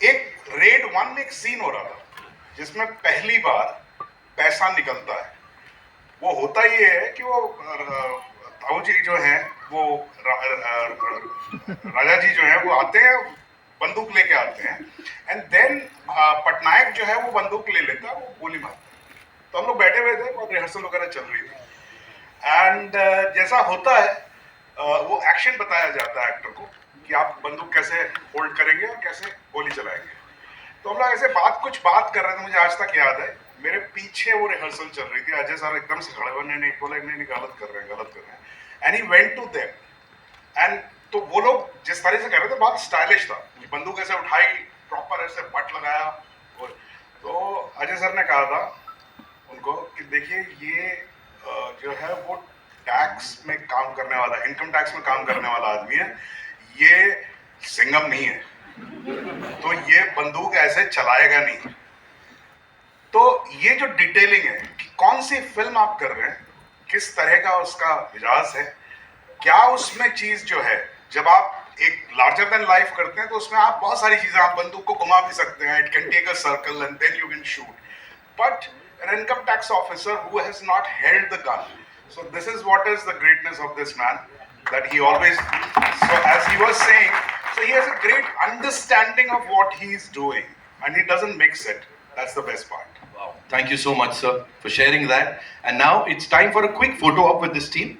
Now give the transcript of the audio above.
एक रेड 1 में एक सीन हो रहा था जिसमें पहली बार पैसा निकलता है। वो होता ये है कि वो ताऊ जी जो हैं वो राजा जी जो हैं वो आते हैं, बंदूक लेके आते हैं, एंड देन पटनायक जो है वो बंदूक ले लेता है, वो गोली मारता है। तो हम लोग बैठे हुए थे और रिहर्सल वगैरह चल रही थी, एंड जैसा होता है वो एक्शन बताया जाता है एक्टर को कि आप बंदूक कैसे होल्ड करेंगे और कैसे गोली चलाएंगे। तो हम लोग ऐसे कुछ बात कर रहे थे, मुझे आज तक याद है। मेरे पीछे वो रिहर्सल चल रही थी, अजय सर एकदम से खड़े हुए, नहीं बोला, नहीं गलत कर रहे हैं, and he went to them. And तो वो लोग जिस तरह से कर रहे थे बहुत स्टाइलिश था, बंदूक ऐसे उठाई, प्रॉपर ऐसे बट लगाया। तो अजय सर ने कहा था उनको कि देखिए ये जो है वो टैक्स में काम करने वाला, इनकम टैक्स में काम करने वाला आदमी है, ये सिंघम नहीं है, तो ये बंदूक ऐसे चलाएगा नहीं। तो ये जो डिटेलिंग है कि कौन सी फिल्म आप कर रहे हैं, किस तरह का उसका मिजाज है, क्या उसमें चीज जो है, जब आप एक लार्जर देन लाइफ करते हैं तो उसमें आप बहुत सारी चीजें, आप बंदूक को घुमा भी सकते हैं, it can take a circle and then you can shoot, but an income tax officer who has not held the gun. So this is what is the greatness of this man, that he always, so as he was saying, so he has a great understanding of what he is doing and he doesn't mix it. That's the best part. Wow. Thank you so much, sir, for sharing that. And now it's time for a quick photo op with this team.